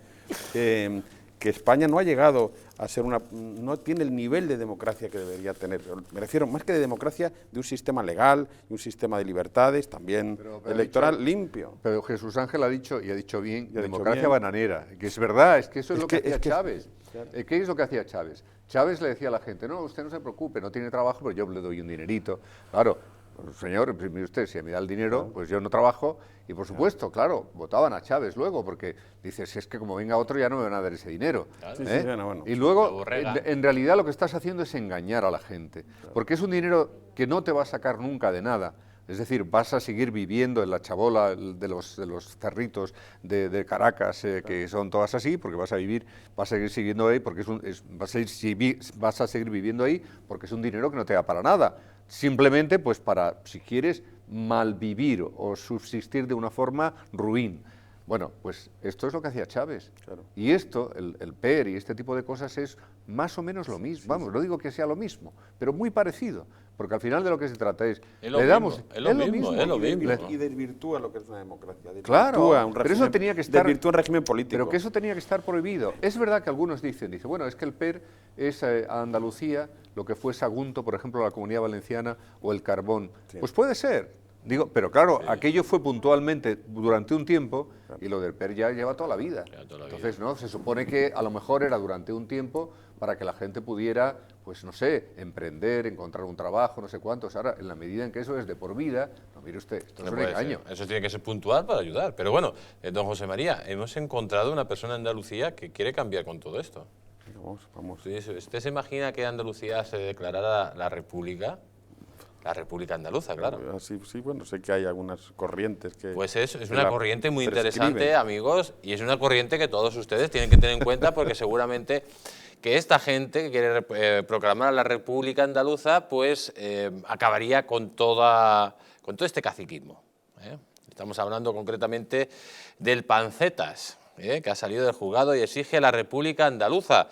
Que España no ha llegado a ser no tiene el nivel de democracia que debería tener. Me refiero más que de democracia, de un sistema legal, de un sistema de libertades, también pero electoral limpio. Pero Jesús Ángel ha dicho, y ha dicho bien, democracia bananera, que es verdad, es que eso es lo que hacía Chávez. Claro. ¿Qué es lo que hacía Chávez? Chávez le decía a la gente, no, usted no se preocupe, no tiene trabajo, pero yo le doy un dinerito. Claro, Pues, señor, mire usted, si me da el dinero, pues yo no trabajo. Y por supuesto, claro, votaban a Chávez luego, porque dices, si es que como venga otro ya no me van a dar ese dinero. Claro. Sí, ¿eh? sí, bueno. Y luego, Borrega. en realidad lo que estás haciendo es engañar a la gente, porque es un dinero que no te va a sacar nunca de nada. Es decir, vas a seguir viviendo en la chabola de los cerritos de Caracas, que son todas así, porque vas a seguir siguiendo ahí, porque vas a seguir viviendo ahí, porque es un dinero que no te da para nada. Simplemente, pues para, si quieres, malvivir o subsistir de una forma ruin. Bueno, pues esto es lo que hacía Chávez. Claro. Y esto, el PER y este tipo de cosas es más o menos lo mismo. Vamos, no digo que sea lo mismo, pero muy parecido. Porque al final de lo que se trata es... Es lo mismo. Y desvirtúa lo que es una democracia. Claro, Un pero eso tenía que estar... Desvirtúa un régimen político. Pero que eso tenía que estar prohibido. Es verdad que algunos dicen, bueno, es que el PER es a Andalucía lo que fue Sagunto, por ejemplo, la Comunidad Valenciana o el carbón. Sí. Pues puede ser. Digo, pero claro, aquello fue puntualmente durante un tiempo y lo del PER ya lleva toda la vida. Entonces, ¿no? Se supone que a lo mejor era durante un tiempo para que la gente pudiera, pues no sé, emprender, encontrar un trabajo, no sé cuántos. Ahora, en la medida en que eso es de por vida, no, mire usted, esto es un engaño. Eso tiene que ser puntual para ayudar. Pero bueno, don José María, hemos encontrado una persona en Andalucía que quiere cambiar con todo esto. Vamos. Sí, ¿usted se imagina que Andalucía se declarara la República? La República Andaluza, claro. Sí, bueno, sé que hay algunas corrientes que... Pues es que una la corriente muy prescriben. interesante, amigos, y es una corriente que todos ustedes tienen que tener en cuenta porque seguramente que esta gente que quiere proclamar la República Andaluza, pues acabaría con todo este caciquismo. Estamos hablando concretamente del Pancetas, que ha salido del juzgado y exige la República Andaluza.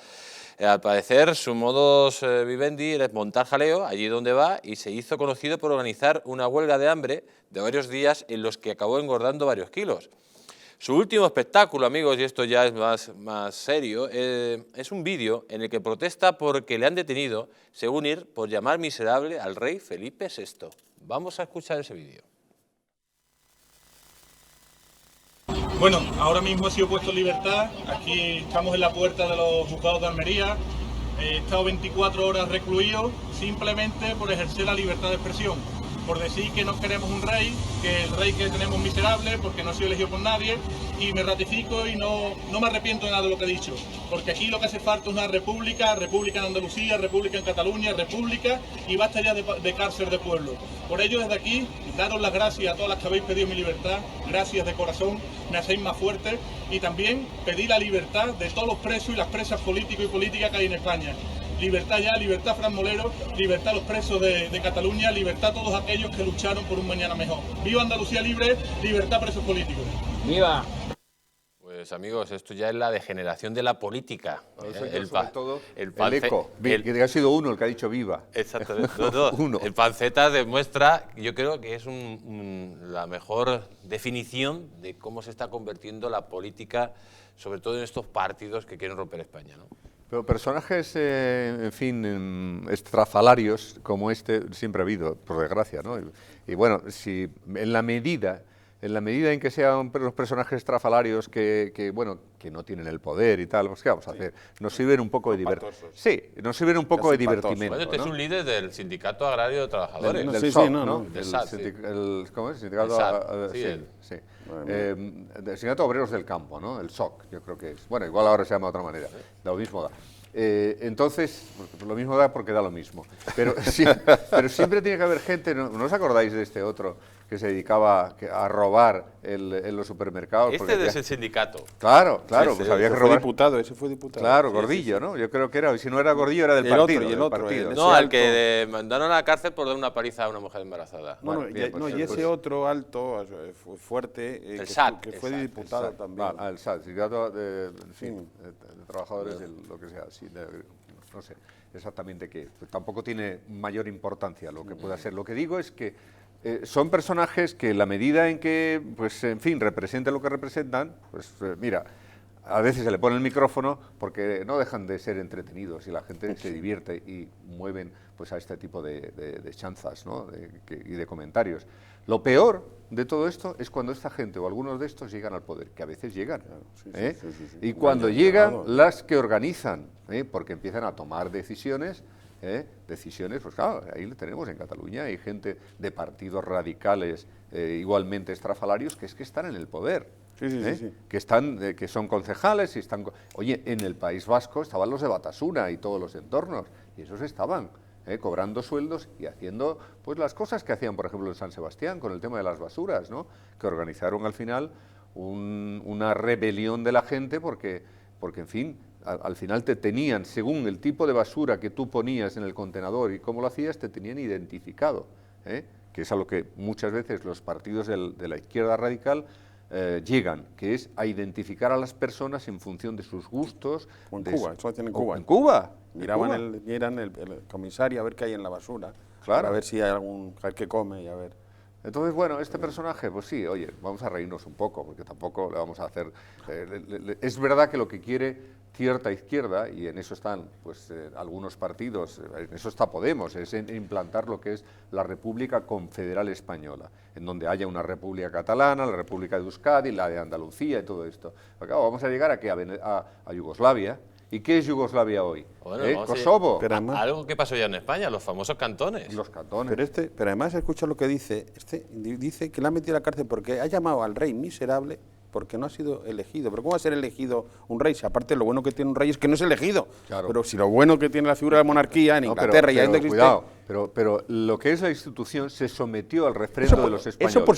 Al parecer, su modus vivendi es montar jaleo allí donde va y se hizo conocido por organizar una huelga de hambre de varios días en los que acabó engordando varios kilos. Su último espectáculo, amigos, y esto ya es más serio, es un vídeo en el que protesta porque le han detenido, según ir, por llamar miserable al rey Felipe VI. Vamos a escuchar ese vídeo. Bueno, ahora mismo he sido puesto en libertad, aquí estamos en la puerta de los juzgados de Almería, he estado 24 horas recluido simplemente por ejercer la libertad de expresión, por decir que no queremos un rey, que el rey que tenemos es miserable porque no ha sido elegido por nadie, y me ratifico y no me arrepiento de nada de lo que he dicho, porque aquí lo que hace falta es una república en Andalucía, república en Cataluña, república, y basta ya de cárcel de pueblo. Por ello, desde aquí, daros las gracias a todas las que habéis pedido mi libertad, gracias de corazón, me hacéis más fuerte, y también pedir la libertad de todos los presos y las presas políticos y políticas que hay en España. Libertad ya, libertad Fran Molero, libertad a los presos de Cataluña, libertad a todos aquellos que lucharon por un mañana mejor. ¡Viva Andalucía libre! ¡Libertad a presos políticos! ¡Viva! Pues amigos, esto ya es la degeneración de la política. Sobre todo el Pance- eco, que ha sido uno el que ha dicho viva. Exactamente. Uno. El Pancetas demuestra, yo creo que es la mejor definición de cómo se está convirtiendo la política, sobre todo en estos partidos que quieren romper España, ¿no? Pero personajes, en fin, estrafalarios como este siempre ha habido, por desgracia, ¿no? Y bueno, si en la medida en que sean unos personajes estrafalarios que no tienen el poder y tal, pues ¿qué vamos a hacer? Nos sirven un poco de divertimento. Sí, nos sirven un poco de divertimento. Bueno, este es un líder del Sindicato Agrario de Trabajadores. Del SOC, ¿no? ¿Cómo es? Sindicato, sí. Del Sindicato Obreros del Campo, ¿no? El SOC, yo creo que es. Bueno, igual ahora se llama de otra manera. Lo mismo da. Entonces, pues lo mismo da porque da lo mismo. Pero siempre tiene que haber gente, ¿no os acordáis de este otro que se dedicaba a robar en los supermercados? Este es el sindicato. Claro, pues había que robar. Ese fue diputado. Claro, Gordillo, ¿no? Yo creo que era, si no era Gordillo era del partido. Y el otro. No, al que mandaron a la cárcel por dar una paliza a una mujer embarazada. Y ese otro alto, fuerte, el SAT, que fue diputado también. El SAT, Sindicato de Trabajadores, lo que sea, no sé exactamente qué. Pues tampoco tiene mayor importancia lo que pueda ser. Lo que digo es que son personajes que en la medida en que, pues en fin, representan lo que representan, pues mira, a veces se le pone el micrófono porque no dejan de ser entretenidos y la gente se divierte y mueven pues a este tipo de chanzas, ¿no? Y de comentarios. Lo peor de todo esto es cuando esta gente o algunos de estos llegan al poder, que a veces llegan. Y cuando llegan las que organizan, porque empiezan a tomar decisiones decisiones, pues claro, ahí lo tenemos en Cataluña, hay gente de partidos radicales igualmente estrafalarios que es que están en el poder. Sí. Que están, que son concejales y están... Oye, en el País Vasco estaban los de Batasuna y todos los entornos, y esos estaban cobrando sueldos y haciendo pues las cosas que hacían, por ejemplo, en San Sebastián, con el tema de las basuras, ¿no? Que organizaron al final una rebelión de la gente porque en fin, al final te tenían, según el tipo de basura que tú ponías en el contenedor y cómo lo hacías, te tenían identificado, que es a lo que muchas veces los partidos de la izquierda radical llegan, que es a identificar a las personas en función de sus gustos. O en Cuba, eso hacen en Cuba. En Cuba. Miran el comisario a ver qué hay en la basura, Claro. a ver si hay algún, a ver qué come y a ver. Entonces, bueno, este personaje, pues sí, oye, vamos a reírnos un poco, porque tampoco le vamos a hacer... es verdad que lo que quiere cierta izquierda, y en eso están pues algunos partidos, en eso está Podemos, es en implantar lo que es la República Confederal Española, en donde haya una República Catalana, la República de Euskadi, la de Andalucía y todo esto. Claro, vamos a llegar a Yugoslavia. ¿Y qué es Yugoslavia hoy? Bueno, Kosovo. Pero además, algo que pasó ya en España, los famosos cantones. Los cantones. pero además escucha lo que dice, dice que le han metido a la cárcel porque ha llamado al rey miserable porque no ha sido elegido. Pero ¿cómo va a ser elegido un rey? Si aparte lo bueno que tiene un rey es que no es elegido. Claro. Pero si lo bueno que tiene la figura de la monarquía en Inglaterra y ahí existe... Cuidado, pero lo que es la institución se sometió al refrendo de los españoles. Eso por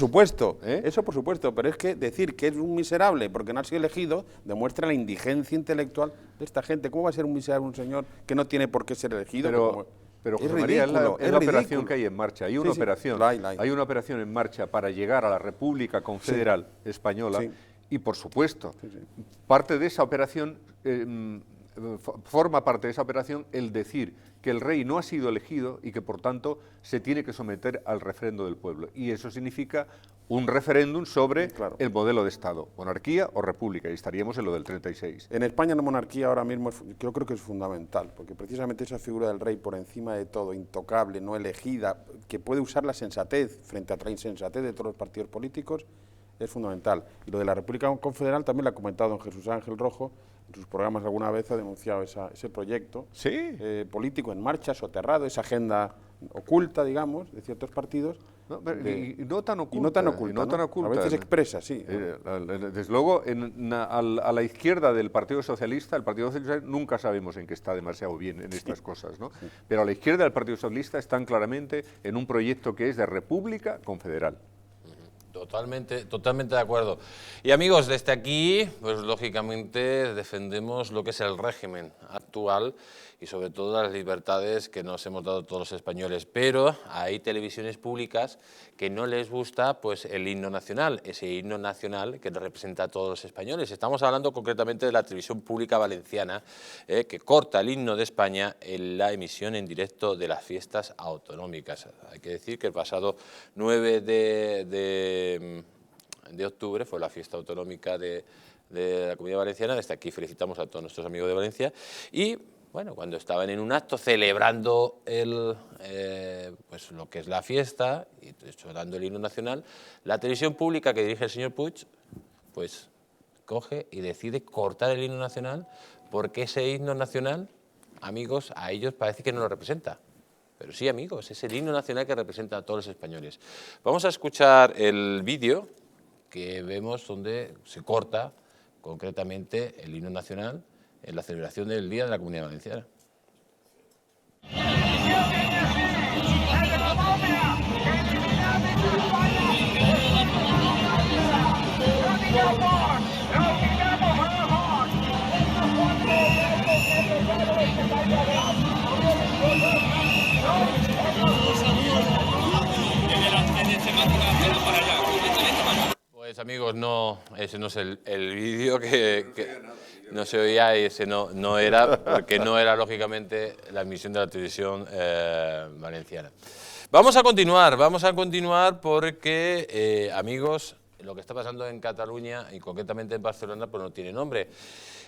supuesto, pero es que decir que es un miserable porque no ha sido elegido demuestra la indigencia intelectual de esta gente. ¿Cómo va a ser un miserable un señor que no tiene por qué ser elegido? Pero es José María, ridículo, es la operación que hay en marcha. Hay una operación, hay. hay una operación en marcha para llegar a la República Confederal Española. Sí. Y por supuesto, parte de esa operación, forma parte de esa operación el decir que el rey no ha sido elegido y que por tanto se tiene que someter al refrendo del pueblo. Y eso significa un referéndum sobre el modelo de Estado, monarquía o república, y estaríamos en lo del 36. En España la monarquía ahora mismo yo creo que es fundamental, porque precisamente esa figura del rey por encima de todo, intocable, no elegida, que puede usar la sensatez frente a la insensatez de todos los partidos políticos, es fundamental. Y lo de la República Confederal también lo ha comentado don Jesús Ángel Rojo, en sus programas alguna vez ha denunciado ese proyecto político en marcha, soterrado, esa agenda oculta, digamos, de ciertos partidos. Y no tan oculta. Y no tan oculta. A veces expresa, sí. Desde luego, a la izquierda del Partido Socialista, el Partido Socialista nunca sabemos en qué está demasiado bien en estas cosas, ¿no? Pero a la izquierda del Partido Socialista están claramente en un proyecto que es de República Confederal. Totalmente de acuerdo. Y amigos, desde aquí, pues lógicamente defendemos lo que es el régimen actual y sobre todo las libertades que nos hemos dado todos los españoles. Pero hay televisiones públicas que no les gusta pues el himno nacional, ese himno nacional que representa a todos los españoles. Estamos hablando concretamente de la televisión pública valenciana, que corta el himno de España en la emisión en directo de las fiestas autonómicas. Hay que decir que el pasado 9 de octubre fue la fiesta autonómica de la Comunidad Valenciana. Desde aquí felicitamos a todos nuestros amigos de Valencia. Y bueno, cuando estaban en un acto celebrando pues lo que es la fiesta y sonando el himno nacional, la televisión pública que dirige el señor Puig, pues coge y decide cortar el himno nacional porque ese himno nacional, amigos, a ellos parece que no lo representa. Pero sí, amigos, es el himno nacional que representa a todos los españoles. Vamos a escuchar el vídeo que vemos donde se corta concretamente el himno nacional en la celebración del Día de la Comunidad Valenciana. Pues amigos, no, ese no es el vídeo que no se oía y ese no era, porque no era lógicamente la emisión de la televisión valenciana. Vamos a continuar porque, amigos, lo que está pasando en Cataluña y concretamente en Barcelona pues no tiene nombre.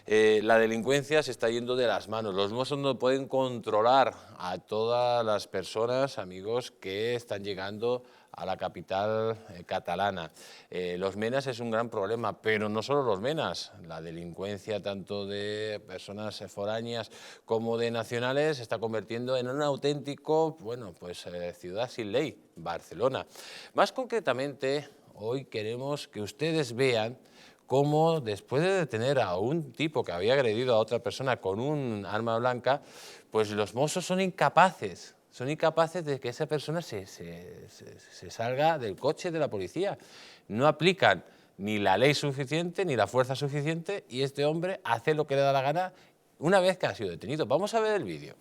La delincuencia se está yendo de las manos. Los Mossos no pueden controlar a todas las personas, amigos, que están llegando a la capital catalana. Los menas es un gran problema, pero no solo los menas. La delincuencia tanto de personas foráneas como de nacionales se está convirtiendo en un auténtico, bueno, pues ciudad sin ley, Barcelona. Más concretamente, hoy queremos que ustedes vean cómo después de detener a un tipo que había agredido a otra persona con un arma blanca, pues los Mossos son incapaces de que esa persona se salga del coche de la policía. No aplican ni la ley suficiente ni la fuerza suficiente y este hombre hace lo que le da la gana una vez que ha sido detenido. Vamos a ver el vídeo.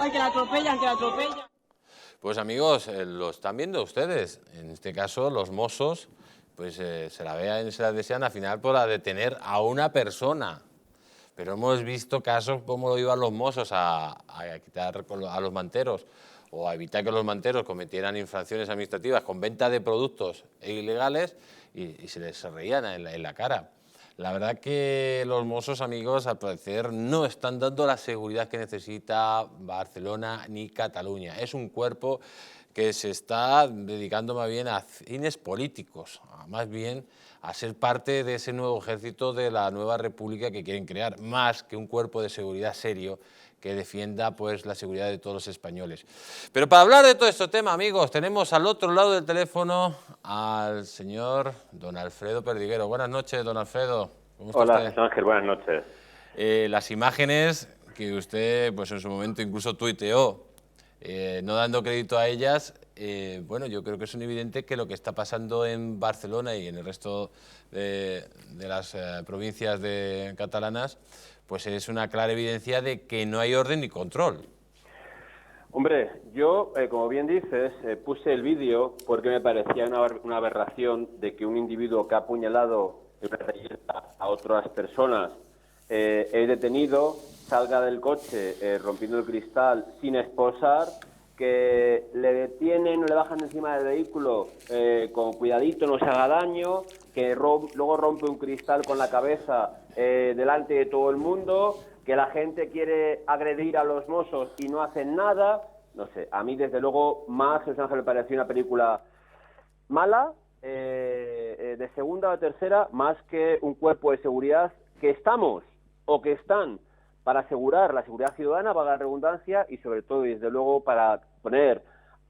Ay, que la atropellan, que la atropellan. Pues amigos, lo están viendo ustedes. En este caso, los Mossos pues se la desean al final por detener a una persona. Pero hemos visto casos como lo iban los Mossos a quitar a los manteros o a evitar que los manteros cometieran infracciones administrativas con venta de productos ilegales y se les reían en la cara. La verdad que los Mossos, amigos, al parecer no están dando la seguridad que necesita Barcelona ni Cataluña. Es un cuerpo que se está dedicando más bien a fines políticos, más bien a ser parte de ese nuevo ejército de la nueva república que quieren crear, más que un cuerpo de seguridad serio que defienda pues la seguridad de todos los españoles. Pero para hablar de todo este tema, amigos, tenemos al otro lado del teléfono al señor don Alfredo Perdiguero. Buenas noches, don Alfredo. ¿Cómo está usted? Hola, Ángel, buenas noches. Las imágenes que usted pues en su momento incluso tuiteó, no dando crédito a ellas, bueno, yo creo que es un evidente que lo que está pasando en Barcelona y en el resto de las provincias catalanas, pues es una clara evidencia de que no hay orden ni control. Hombre, yo, como bien dices, puse el vídeo porque me parecía una aberración de que un individuo que ha apuñalado a otras personas es detenido, salga del coche rompiendo el cristal sin esposar, que le detienen, le bajan encima del vehículo con cuidadito, no se haga daño, que luego rompe un cristal con la cabeza delante de todo el mundo, que la gente quiere agredir a los Mossos y no hacen nada. No sé, a mí desde luego más Jesús Ángel me pareció una película mala, de segunda o tercera, más que un cuerpo de seguridad que estamos o que están para asegurar la seguridad ciudadana, valga la redundancia, y sobre todo y desde luego para poner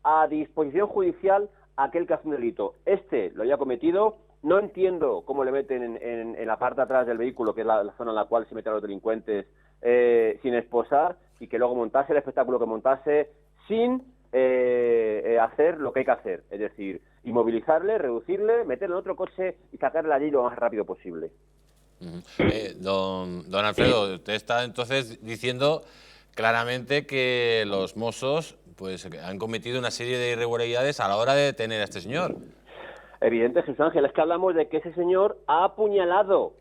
a disposición judicial a aquel que hace un delito. Este lo haya cometido. No entiendo cómo le meten en la parte de atrás del vehículo, que es la zona en la cual se meten los delincuentes, sin esposar, y que luego montase el espectáculo que montase sin hacer lo que hay que hacer. Es decir, inmovilizarle, reducirle, meterle en otro coche y sacarle allí lo más rápido posible. Don Alfredo, usted está entonces diciendo claramente que los Mossos pues han cometido una serie de irregularidades a la hora de detener a este señor. Evidente, Jesús Ángel, es que hablamos de que ese señor ha apuñalado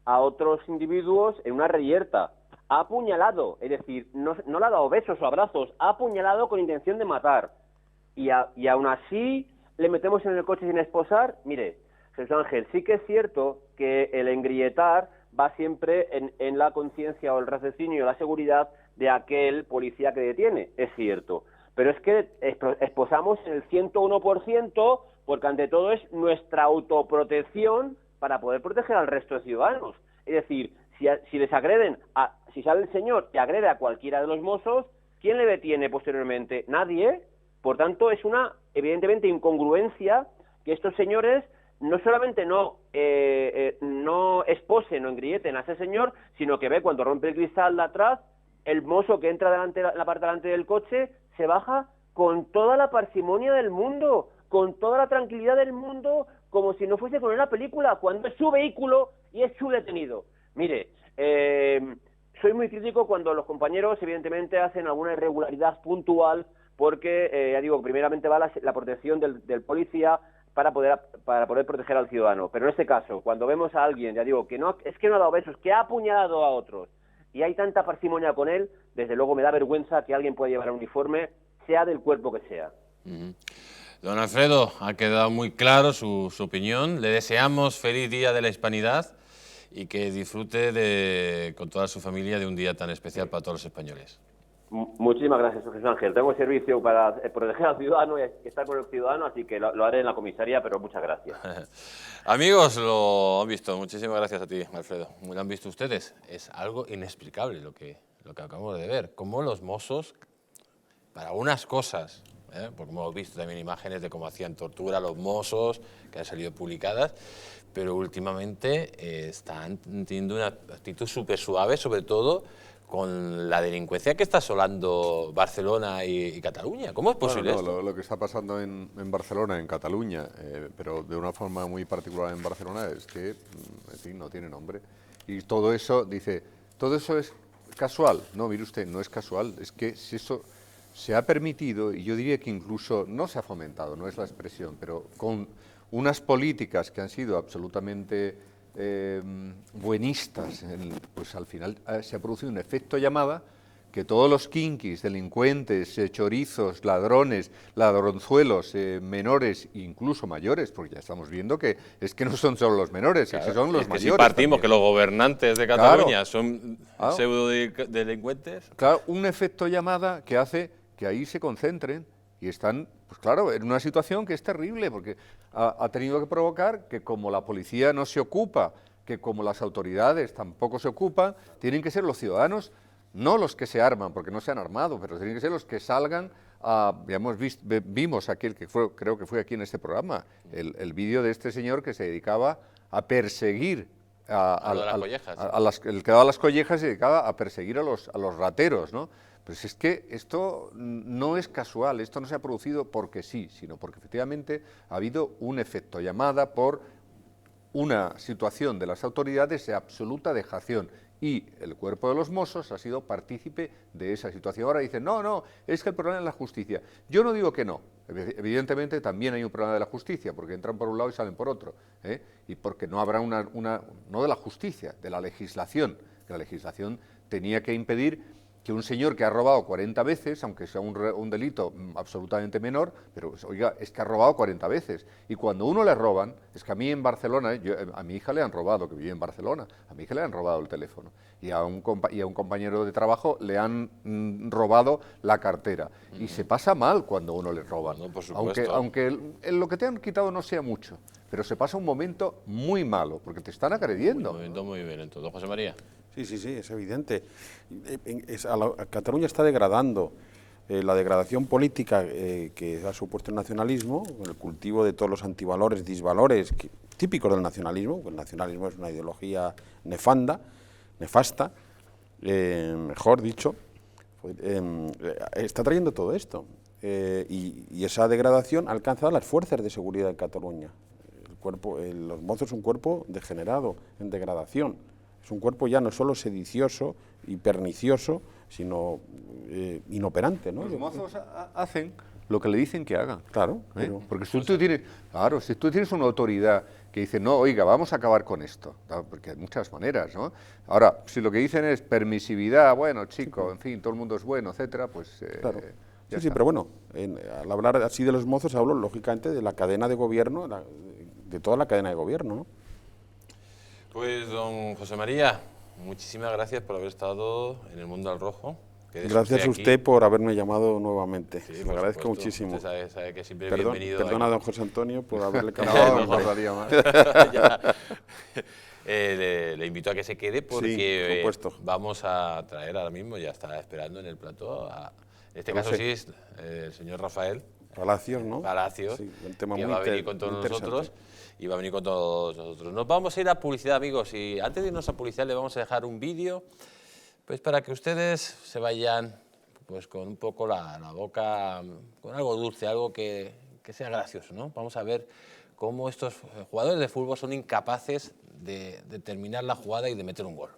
a otros individuos en una reyerta. Ha apuñalado, es decir, no le ha dado besos o abrazos, ha apuñalado con intención de matar. Y aún así le metemos en el coche sin esposar. Mire, Jesús Ángel, sí que es cierto que el engrilletar va siempre en la conciencia o el raciocinio o la seguridad de aquel policía que detiene, es cierto. Pero es que esposamos en el 101%, porque ante todo es nuestra autoprotección para poder proteger al resto de ciudadanos. Es decir, Si les agreden, si sale el señor y agrede a cualquiera de los mozos, ¿quién le detiene posteriormente? Nadie. Por tanto, es una, evidentemente, incongruencia que estos señores no solamente no esposen o engrilleten a ese señor, sino que ve cuando rompe el cristal de atrás, el mozo que entra la parte delante del coche se baja con toda la parsimonia del mundo, con toda la tranquilidad del mundo, como si no fuese con una película, cuando es su vehículo y es su detenido. Mire, soy muy crítico cuando los compañeros, evidentemente, hacen alguna irregularidad puntual, porque, ya digo, primeramente va la protección del policía para poder proteger al ciudadano. Pero en este caso, cuando vemos a alguien, ya digo, que no ha dado besos, que ha apuñalado a otros, y hay tanta parsimonia con él, desde luego me da vergüenza que alguien pueda llevar un uniforme, sea del cuerpo que sea. Don Alfredo, ha quedado muy claro su opinión. Le deseamos feliz Día de la Hispanidad y que disfrute con toda su familia de un día tan especial para todos los españoles. Muchísimas gracias, Jesús Ángel. Tengo servicio para proteger al ciudadano y estar con el ciudadano, así que lo haré en la comisaría, pero muchas gracias. Amigos, lo han visto. Muchísimas gracias a ti, Alfredo. Lo han visto ustedes. Es algo inexplicable lo que acabamos de ver. Cómo los mozos, para unas cosas, porque hemos visto también imágenes de cómo hacían tortura a los mozos, que han salido publicadas, pero últimamente están teniendo una actitud súper suave, sobre todo con la delincuencia que está asolando Barcelona y Cataluña. ¿Cómo es posible esto? Lo que está pasando en Barcelona, en Cataluña, pero de una forma muy particular en Barcelona, es que, en fin, no tiene nombre. Y todo eso, dice, todo eso es casual. No, mire usted, no es casual, es que si eso se ha permitido, y yo diría que incluso no se ha fomentado, no es la expresión, pero con unas políticas que han sido absolutamente buenistas, pues al final se ha producido un efecto llamada que todos los kinkis, delincuentes, chorizos, ladrones, ladronzuelos, menores e incluso mayores, porque ya estamos viendo que es que no son solo los menores, claro, es que son los mayores. Si partimos también, que los gobernantes de Cataluña, claro, son claro, pseudo delincuentes. Claro, un efecto llamada que hace que ahí se concentren y están, pues claro, en una situación que es terrible, porque ha tenido que provocar que como la policía no se ocupa, que como las autoridades tampoco se ocupan, tienen que ser los ciudadanos, no los que se arman, porque no se han armado, pero tienen que ser los que salgan vimos aquel que fue, creo que fue aquí en este programa, el vídeo de este señor que se dedicaba a perseguir el que daba las collejas, se dedicaba a perseguir a los rateros, ¿no? Pues es que esto no es casual, esto no se ha producido porque sí, sino porque efectivamente ha habido un efecto llamada por una situación de las autoridades de absoluta dejación y el cuerpo de los mozos ha sido partícipe de esa situación. Ahora dicen, no, es que el problema es la justicia. Yo no digo que no, evidentemente también hay un problema de la justicia, porque entran por un lado y salen por otro, y porque no habrá no de la justicia, de la legislación, que la legislación tenía que impedir que un señor que ha robado 40 veces, aunque sea un delito absolutamente menor, pero oiga, es que ha robado 40 veces. Y cuando uno le roban, es que a mí en Barcelona, a mi hija le han robado, que vive en Barcelona, a mi hija le han robado el teléfono. Y a un compañero de trabajo le han robado la cartera. Y se pasa mal cuando uno le roban. No, por supuesto. Aunque lo que te han quitado no sea mucho, pero se pasa un momento muy malo, porque te están agrediendo. Un momento muy violento. Don José María. Sí, es evidente. Cataluña está degradando. La degradación política que ha supuesto el nacionalismo, con el cultivo de todos los antivalores, disvalores típicos del nacionalismo, porque el nacionalismo es una ideología nefasta, mejor dicho, está trayendo todo esto. Y esa degradación ha alcanzado las fuerzas de seguridad de Cataluña. Los mozos es un cuerpo degenerado, en degradación. Es un cuerpo ya no solo sedicioso y pernicioso, sino inoperante, ¿no? Los mozos hacen lo que le dicen que hagan. Claro. Porque si tú tienes una autoridad que dice, no, oiga, vamos a acabar con esto, porque hay muchas maneras, ¿no? Ahora, si lo que dicen es permisividad, bueno, chico, en fin, todo el mundo es bueno, etcétera, pues... Claro. Sí, pero bueno, al hablar así de los mozos hablo, lógicamente, de la cadena de gobierno, de toda la cadena de gobierno, ¿no? Pues, don José María, muchísimas gracias por haber estado en el Mundo al Rojo, quédese Gracias a usted aquí. por haberme llamado nuevamente. Sí, Le por agradezco supuesto. muchísimo. Usted sabe que siempre es bienvenido. Perdona, aquí. don José Antonio, por haberle No, cambiado. no el nombre. faltaría más. Ya. Le invito a que se quede porque por supuesto. vamos a traer ahora mismo, ya está esperando en el plató, en este No caso sé. sí es el señor Rafael Palacios, ¿no? Palacios, Sí, un tema que muy va a venir con todos muy interesante. nosotros y va a venir con todos nosotros. Nos vamos a ir a publicidad, amigos, y antes de irnos a publicidad le vamos a dejar un vídeo pues para que ustedes se vayan pues con un poco la boca, con algo dulce, algo que sea gracioso, ¿no? Vamos a ver cómo estos jugadores de fútbol son incapaces de terminar la jugada y de meter un gol.